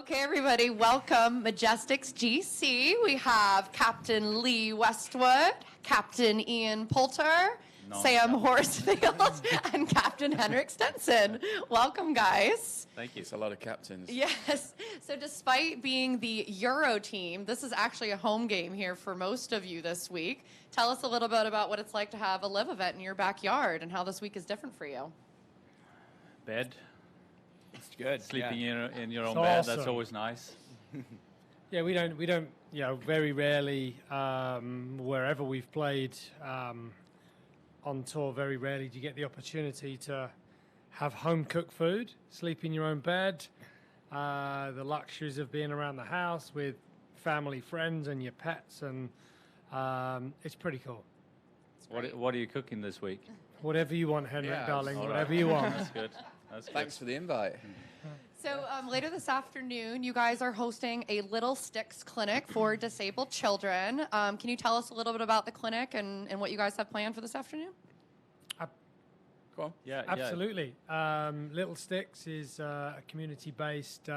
Okay, everybody, welcome Majesticks GC. We have Captain Lee Westwood, Captain Ian Poulter, Sam Horsfield, and Captain Henrik Stenson. Welcome, guys. Thank you. It's a lot of captains. Yes. So despite being the Euro team, this is actually a home game here for most of you this week. Tell us a little bit about what it's like to have a live event in your backyard and how this week is different for you. Bed. It's good. Sleeping in your own It's bed, awesome. that's always nice. Yeah, we don't, very rarely, wherever we've played on tour, very rarely do you get the opportunity to have home-cooked food, sleep in your own bed, the luxuries of being around the house with family, friends, and your pets, and it's pretty cool. What are you cooking this week? Whatever you want, Henrik, darling, all whatever right. you want. That's good. That's good. Thanks for the invite. So later this afternoon, you guys are hosting a Little Sticks clinic for disabled children. Can you tell us a little bit about the clinic and what you guys have planned for this afternoon? Go on. Yeah, Absolutely. Little Sticks is a community-based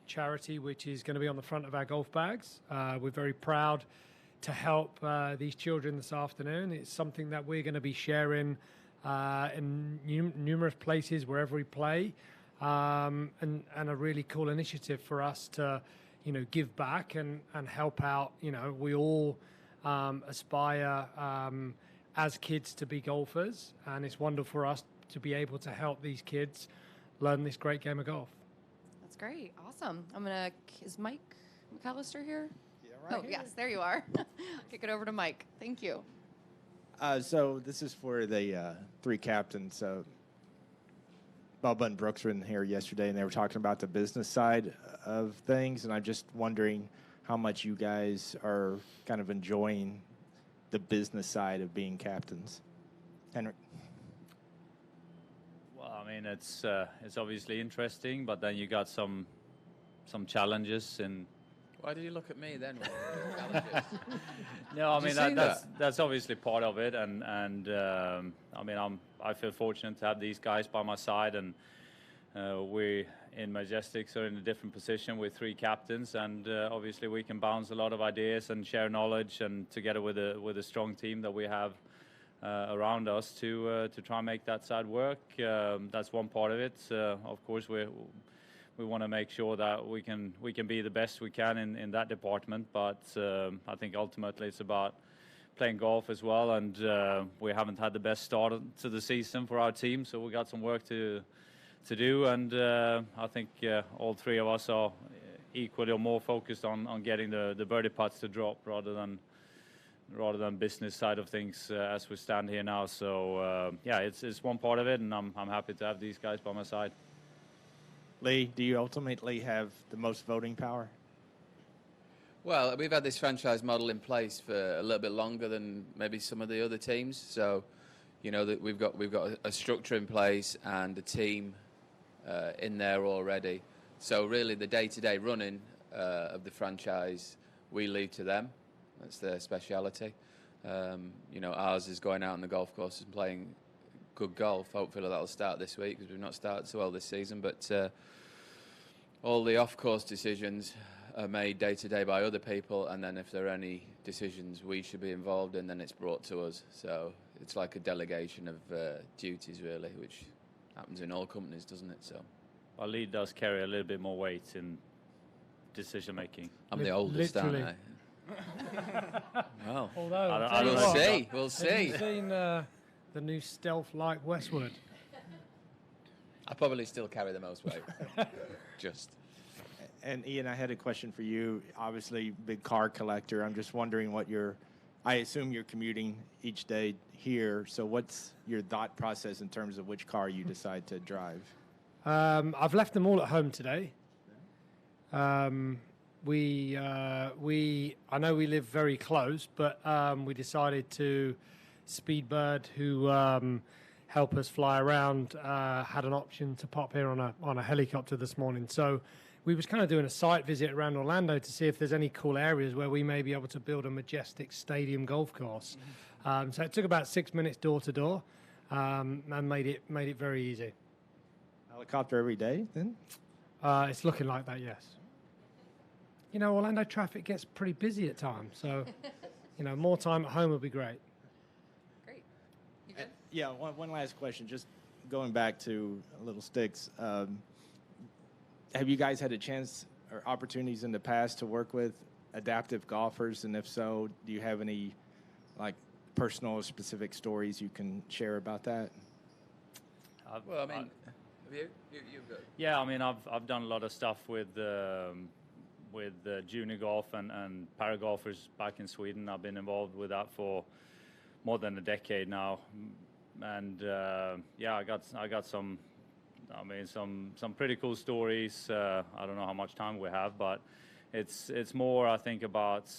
charity which is going to be on the front of our golf bags. We're very proud to help these children this afternoon. It's something that we're going to be sharing in numerous places wherever we play, and a really cool initiative for us to, give back and help out. We all aspire as kids to be golfers, and it's wonderful for us to be able to help these kids learn this great game of golf. That's great. Awesome. Is Mike McAllister here? Yeah, Yes, there you are. Kick it over to Mike. Thank you. So this is for the three captains. Bubba and Brooks were in here yesterday, and they were talking about the business side of things, and I'm just wondering how much you guys are kind of enjoying the business side of being captains. Henrik? Well, I mean, it's obviously interesting, but then you got some challenges in. Why did you look at me then? No, I Did you mean see that's obviously part of it, and I mean I feel fortunate to have these guys by my side, and we in Majesticks are in a different position with three captains, and obviously we can bounce a lot of ideas and share knowledge, and together with a strong team that we have around us to try and make that side work. That's one part of it. Of course, we want to make sure that we can be the best we can in that department, but I think ultimately it's about playing golf as well, and we haven't had the best start to the season for our team, so we got some work to do, and I think all three of us are equally or more focused on getting the birdie putts to drop rather than business side of things as we stand here now. So yeah, it's one part of it, and I'm happy to have these guys by my side. Lee, do you ultimately have the most voting power? Well, we've had this franchise model in place for a little bit longer than maybe some of the other teams. So, that we've got a structure in place and a team in there already. So really, the day-to-day running of the franchise we leave to them. That's their speciality. Ours is going out on the golf course and playing good golf. Hopefully that'll start this week because we've not started so well this season. But all the off-course decisions are made day-to-day by other people, and then if there are any decisions we should be involved in, then it's brought to us. So it's like a delegation of duties, really, which happens in all companies, doesn't it? So Our lead does carry a little bit more weight in decision-making. I'm the oldest, aren't Literally. I? Well, Although, I tell you don't we'll what, see. We'll have see. you seen the new stealth-like Westwood? I probably still carry the most weight. Just. And Ian, I had a question for you. Obviously, big car collector. I'm just wondering I assume you're commuting each day here. So what's your thought process in terms of which car you decide to drive? I've left them all at home today. I know we live very close, but we decided to Speedbird, who help us fly around, had an option to pop here on a helicopter this morning. So we was kind of doing a site visit around Orlando to see if there's any cool areas where we may be able to build a Majestic Stadium golf course. So it took about 6 minutes door to door, and made it very easy. Helicopter every day, then? It's looking like that, yes. You know, Orlando traffic gets pretty busy at times, so, you know, more time at home would be great. Great. You good? Yeah, one last question. Just going back to Little Sticks, have you guys had a chance or opportunities in the past to work with adaptive golfers? And if so, do you have any like personal or specific stories you can share about that? Well, I mean, have you? You've got. Yeah, I mean, I've done a lot of stuff with junior golf and para golfers back in Sweden. I've been involved with that for more than a decade now, and yeah, I got some. I mean, some pretty cool stories. I don't know how much time we have, but it's more, I think, about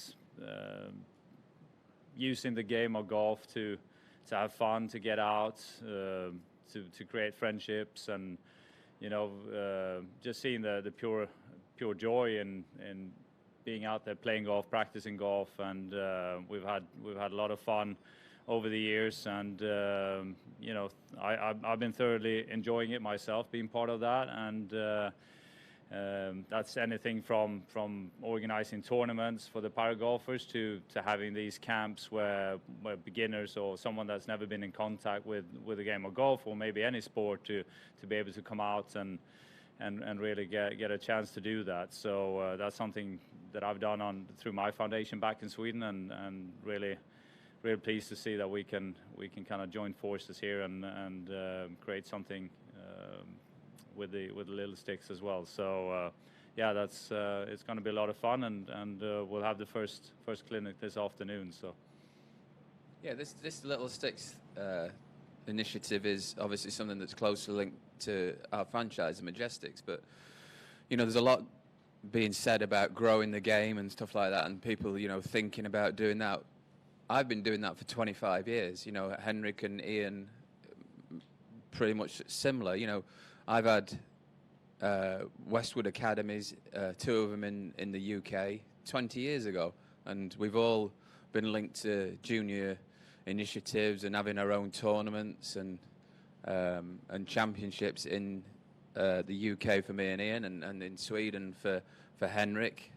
using the game of golf to have fun, to get out, to create friendships, and you know, just seeing the pure joy in being out there playing golf, practicing golf, and we've had a lot of fun over the years, and you know, I've been thoroughly enjoying it myself, being part of that, and that's anything from organizing tournaments for the para golfers to having these camps where beginners or someone that's never been in contact with the game of golf or maybe any sport to be able to come out and really get a chance to do that. So that's something that I've done through my foundation back in Sweden, and really pleased to see that we can kind of join forces here and create something with the Little Sticks as well. So yeah, that's it's going to be a lot of fun, and we'll have the first clinic this afternoon. So Yeah, this Little Sticks initiative is obviously something that's closely linked to our franchise, the Majesticks. But you know, there's a lot being said about growing the game and stuff like that, and people, you know, thinking about doing that. I've been doing that for 25 years. You know, Henrik and Ian, pretty much similar. You know, I've had Westwood Academies, 2 of them in the UK 20 years ago, and we've all been linked to junior initiatives and having our own tournaments and championships in the UK for me and Ian, and in Sweden for Henrik.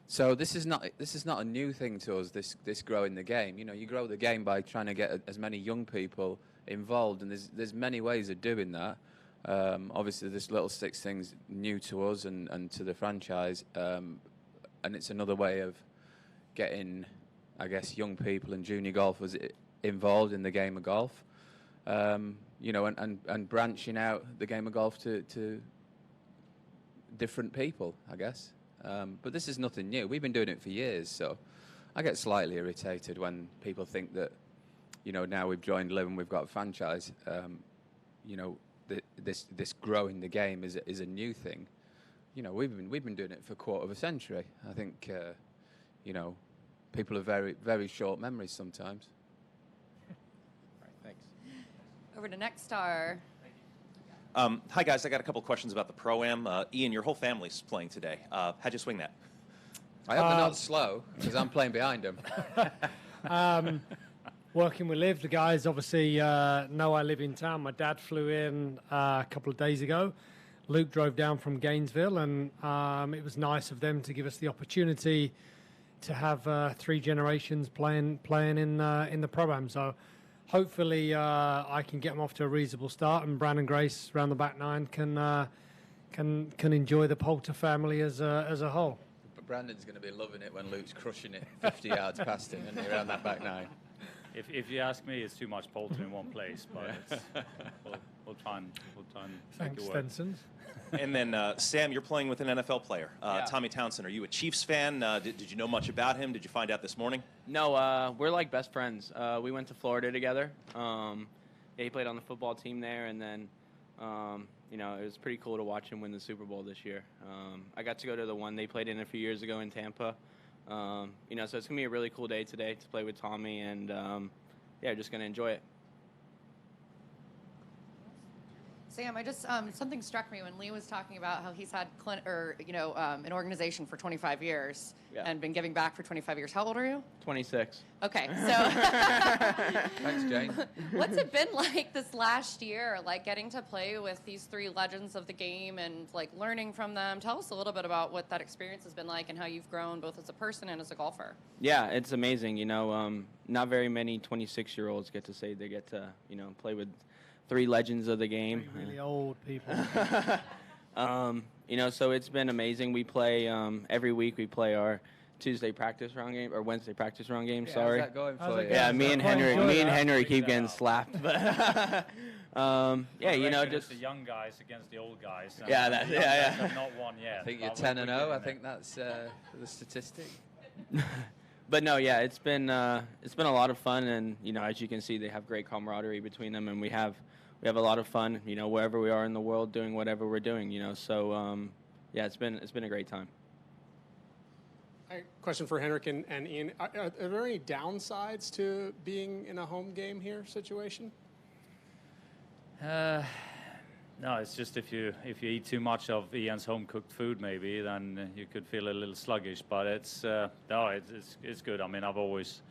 So this is not a new thing to us. This growing the game. You know, you grow the game by trying to get as many young people involved, and there's many ways of doing that. Obviously, this Little Sticks thing's new to us and to the franchise, and it's another way of getting, I guess, young people and junior golfers involved in the game of golf. You know, and branching out the game of golf to different people, I guess. But this is nothing new. We've been doing it for years, so I get slightly irritated when people think that, you know, now we've joined Live and we've got a franchise. You know, this growing the game is a new thing. You know, we've been doing it for a quarter of a century. I think, you know, people have very, very short memories sometimes. All right, thanks. Over to Next Star. Hi, guys. I got a couple questions about the Pro-Am. Ian, your whole family's playing today. How'd you swing that? I hope they're not slow, because I'm playing behind them. Working with Liv, the guys obviously know I live in town. My dad flew in a couple of days ago. Luke drove down from Gainesville, and it was nice of them to give us the opportunity to have 3 generations playing in the program. So hopefully I can get them off to a reasonable start, and Brandon Grace around the back 9 can enjoy the Poulter family as a whole. But Brandon's going to be loving it when Luke's crushing it 50 yards past him and around that back 9. if you ask me, it's too much Poulter in one place, but it's, we'll try and Thanks, make it work. Stensons. And then, Sam, you're playing with an NFL player, Yeah. Tommy Townsend. Are you a Chiefs fan? Did you know much about him? Did you find out this morning? No, we're like best friends. We went to Florida together. Yeah, he played on the football team there, and then, you know, it was pretty cool to watch him win the Super Bowl this year. I got to go to the one they played in a few years ago in Tampa. You know, so it's gonna be a really cool day today to play with Tommy, and yeah, just gonna enjoy it. Sam, I just something struck me when Lee was talking about how he's had an organization for 25 years Yeah. and been giving back for 25 years. How old are you? 26. Okay, so Thanks, Jane. what's it been like this last year, like getting to play with these three legends of the game and like learning from them? Tell us a little bit about what that experience has been like and how you've grown both as a person and as a golfer. Yeah, it's amazing. Not very many 26-year-olds get to say they get to, play with three legends of the game. Three really old people. So it's been amazing. We play every week. We play our Tuesday practice round game or Wednesday practice round game. Yeah, sorry. How's that going How's for it you? going? Yeah, me and Henry, Enjoy that. keep getting slapped. But I reckon just it's the young guys against the old guys. and Yeah, the young guys have not won yet. I think you're but 10 we're and 0. I getting think that's the statistic. But no, yeah, it's been a lot of fun, and as you can see, they have great camaraderie between them, and we have a lot of fun, wherever we are in the world, doing whatever we're doing, So yeah, it's been a great time. Question for Henrik and Ian. Are there any downsides to being in a home game here situation? No, it's just if you eat too much of Ian's home cooked food, maybe then you could feel a little sluggish. But it's good. I mean, I've always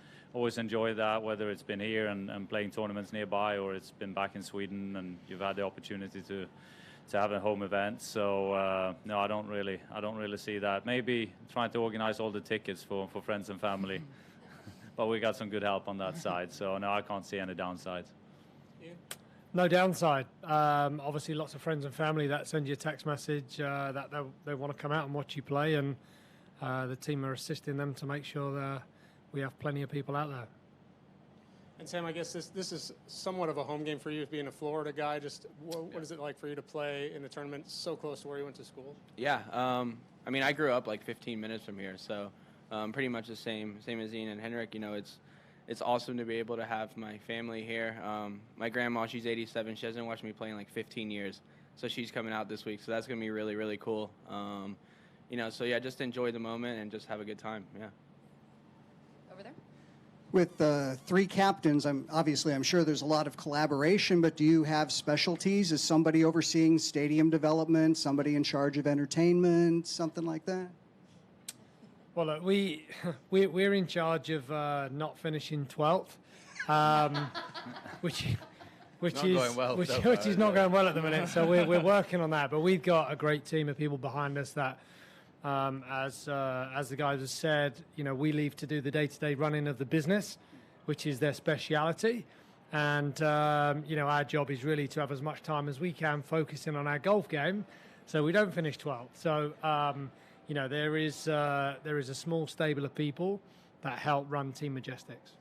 enjoyed that, whether it's been here and playing tournaments nearby, or it's been back in Sweden and you've had the opportunity to have a home event. So no, I don't really see that. Maybe trying to organize all the tickets for friends and family, but we got some good help on that side. So no, I can't see any downsides. Ian? No downside. Obviously, lots of friends and family that send you a text message that they want to come out and watch you play, and the team are assisting them to make sure that we have plenty of people out there. And Sam, I guess this is somewhat of a home game for you, being a Florida guy. Just what is it like for you to play in a tournament so close to where you went to school? Yeah, I mean, I grew up like 15 minutes from here, so pretty much the same as Ian and Henrik. It's awesome to be able to have my family here. My grandma, she's 87. She hasn't watched me play in like 15 years, so she's coming out this week. So that's gonna be really, really cool. So yeah, just enjoy the moment and just have a good time. Yeah. Over there. With three captains, I'm sure there's a lot of collaboration, but do you have specialties? Is somebody overseeing stadium development, somebody in charge of entertainment, something like that? Well, look, we're in charge of not finishing 12th, which Not going well so which far, is not is it? going well at the minute. So we're working on that. But we've got a great team of people behind us that, as the guys have said, we leave to do the day-to-day running of the business, which is their speciality. And our job is really to have as much time as we can focusing on our golf game, so we don't finish 12th. So there is a small stable of people that help run Team Majesticks.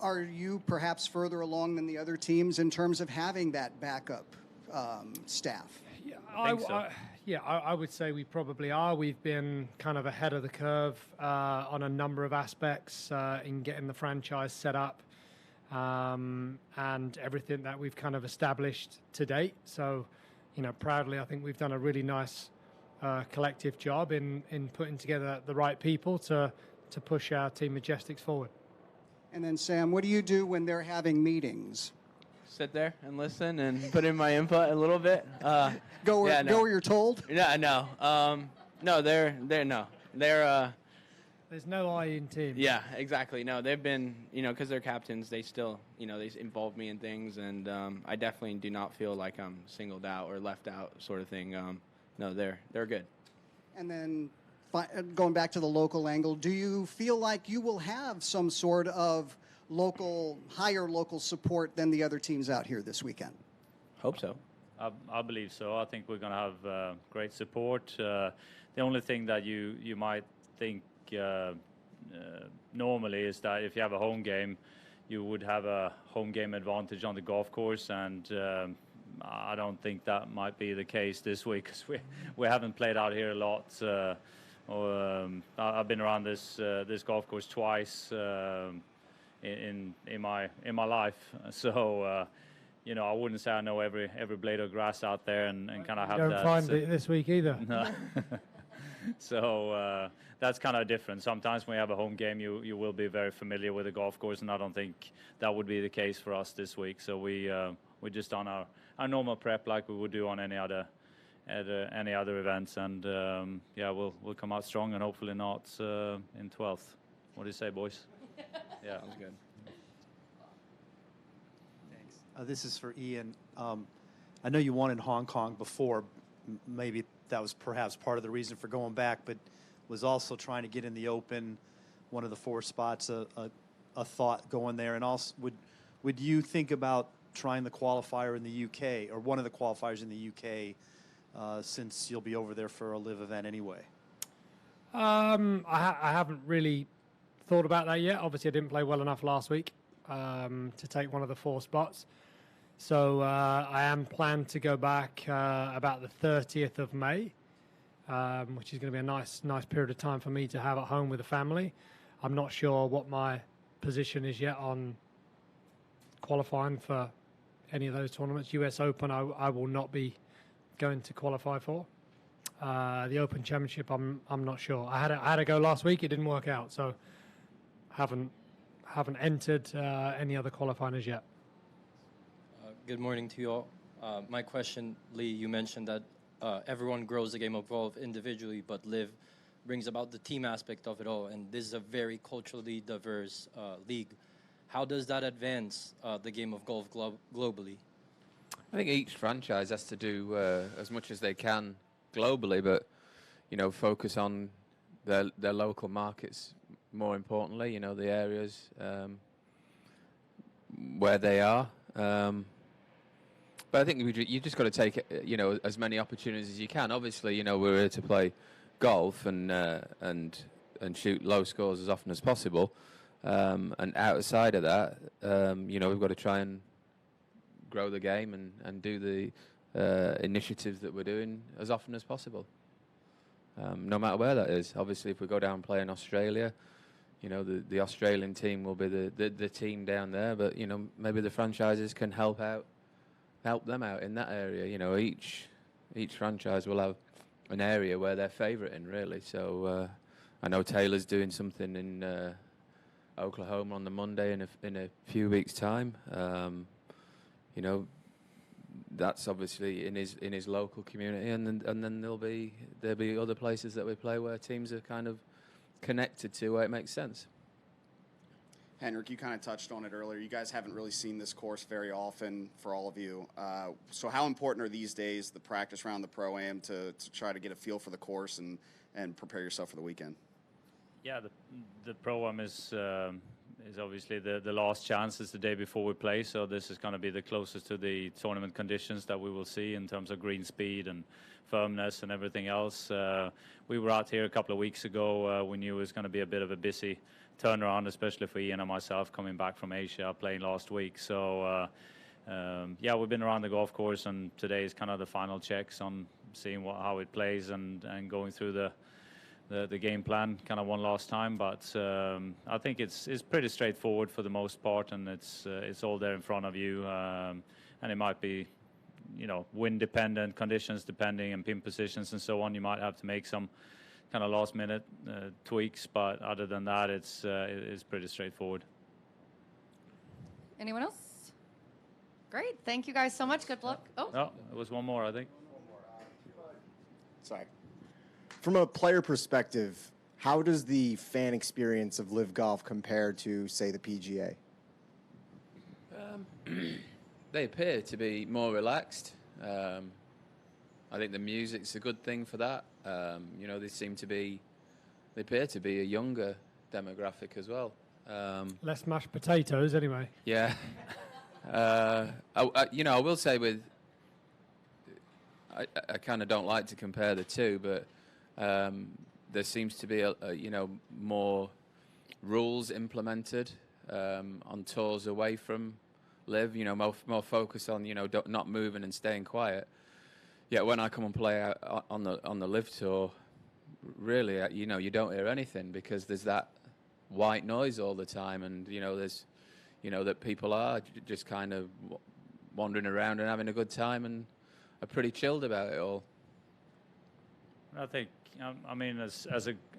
Are you perhaps further along than the other teams in terms of having that backup staff? Yeah, I think so. I would say we probably are. We've been kind of ahead of the curve on a number of aspects in getting the franchise set up and everything that we've kind of established to date. So, proudly, I think we've done a really nice collective job in putting together the right people to push our Team Majesticks forward. And then, Sam, what do you do when they're having meetings? Sit there and listen and put in my input a little bit. Go where you're told? Yeah, no. No, they're There's no I in team. yeah, exactly. No, they've been, because they're captains, they still, they involve me in things, and I definitely do not feel like I'm singled out or left out sort of thing. No, they're good. And then going back to the local angle, do you feel like you will have some sort of higher local support than the other teams out here this weekend? Hope so. I believe so. I think we're going to have great support. The only thing that you might think normally is that if you have a home game, you would have a home game advantage on the golf course, and I don't think that might be the case this week because we haven't played out here a lot. I've been around this golf course twice in my life, so I wouldn't say I know every blade of grass out there and kind of have Don't that. find it this week either. No. So that's kind of different. Sometimes when you have a home game, you will be very familiar with the golf course, and I don't think that would be the case for us this week. So we just done our normal prep like we would do on any other events, and yeah, we'll come out strong and hopefully not in 12th. What do you say, boys? Yeah, Sounds good. Thanks. This is for Ian. I know you won in Hong Kong before. Maybe that was perhaps part of the reason for going back, but was also trying to get in the Open, one of the 4 spots, a thought going there. And also, would you think about trying the qualifier in the UK, or one of the qualifiers in the UK, since you'll be over there for a live event anyway? I haven't really thought about that yet. Obviously, I didn't play well enough last week to take one of the 4 spots. So I am planned to go back about the 30th of May, which is going to be a nice period of time for me to have at home with the family. I'm not sure what my position is yet on qualifying for any of those tournaments. US Open, I will not be going to qualify for. The Open Championship, I'm not sure. I had a go last week. It didn't work out, so haven't entered any other qualifying as yet. Good morning to you all. My question, Lee, you mentioned that everyone grows the game of golf individually, but LIV brings about the team aspect of it all, and this is a very culturally diverse league. How does that advance the game of golf globally? I think each franchise has to do as much as they can globally, but focus on their local markets more importantly. The areas where they are. But I think you just got to take as many opportunities as you can. Obviously, we're here to play golf and shoot low scores as often as possible. And outside of that, we've got to try and grow the game and do the initiatives that we're doing as often as possible. No matter where that is. Obviously, if we go down and play in Australia, the Australian team will be the team down there. But maybe the franchises can help them out in that area. Each franchise will have an area where they're favourite in, really. So I know Taylor's doing something in Oklahoma on the Monday in a few weeks' time. That's obviously in his local community, and then there'll be other places that we play where teams are kind of connected to where it makes sense. Henrik, you kind of touched on it earlier. You guys haven't really seen this course very often for all of you. So how important are these days, the practice round, the Pro-Am, to try to get a feel for the course and prepare yourself for the weekend? Yeah, the Pro-Am is obviously the last chance. It's the day before we play, so this is going to be the closest to the tournament conditions that we will see in terms of green speed and firmness and everything else. We were out here a couple of weeks ago. We knew it was going to be a bit of a busy turnaround, especially for Ian and myself coming back from Asia playing last week. So yeah, we've been around the golf course, and today is kind of the final checks on seeing how it plays and going through the game plan kind of one last time. But I think it's pretty straightforward for the most part, and it's all there in front of you, and it might be wind dependent, conditions depending, and pin positions and so on. You might have to make some kind of last minute tweaks, but other than that, it's pretty straightforward. Anyone else? Great. Thank you guys so much. Good luck. Oh, no, it was one more, I think. Sorry. From a player perspective, how does the fan experience of LIV Golf compare to, say, the PGA? They appear to be more relaxed. I think the music's a good thing for that. They appear to be a younger demographic as well. Less mashed potatoes, anyway. Yeah. I will say I kind of don't like to compare the two, but there seems to be more rules implemented on tours away from LIV. More focus on not moving and staying quiet. Yet when I come and play out on the LIV tour, really you don't hear anything because there's that white noise all the time, and there's that people are just kind of wandering around and having a good time and are pretty chilled about it all. I think, I mean, as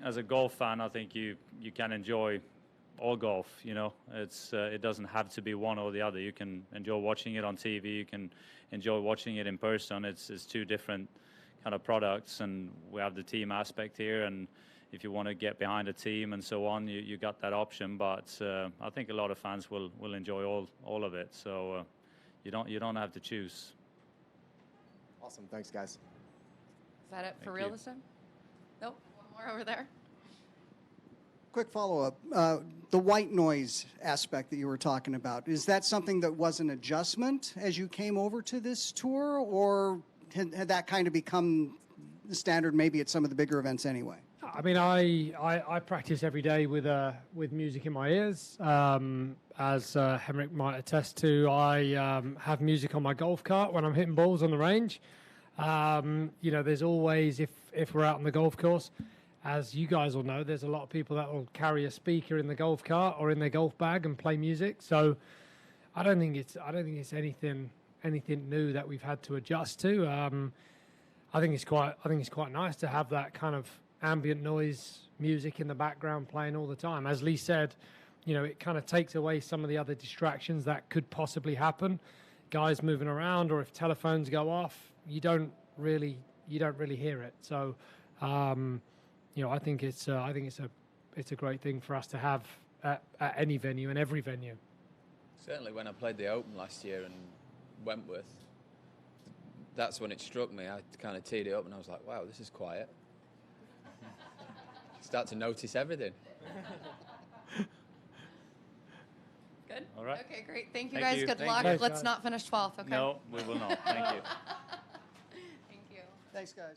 a golf fan, I think you can enjoy all golf. You know, it doesn't have to be one or the other. You can enjoy watching it on TV. You can enjoy watching it in person. It's two different kind of products, and we have the team aspect here. And if you want to get behind a team and so on, you got that option. But I think a lot of fans will enjoy all of it. So you don't have to choose. Awesome. Thanks, guys. Is that it for Thank real you. this time? Nope. One more over there. Quick follow-up. The white noise aspect that you were talking about, is that something that was an adjustment as you came over to this tour, or had that kind of become the standard maybe at some of the bigger events anyway? I mean, I practice every day with music in my ears. As Henrik might attest to, I have music on my golf cart when I'm hitting balls on the range. You know, there's always, if we're out on the golf course, as you guys all know, there's a lot of people that will carry a speaker in the golf cart or in their golf bag and play music. So I don't think it's anything new that we've had to adjust to. I think it's quite nice to have that kind of ambient noise music in the background playing all the time. As Lee said, you know, it kind of takes away some of the other distractions that could possibly happen. Guys moving around, or if telephones go off, you don't really hear it. So, you know, I think it's a great thing for us to have at any venue and every venue. Certainly, when I played the Open last year in Wentworth, that's when it struck me. I kind of teed it up and I was like, wow, this is quiet. Start to notice everything. Good? All right. Okay, great. Thank you Thank guys. you. Good Thank luck. you. Let's not finish 12th, okay? No, we will not. Thank you. Thank you. Thanks, guys.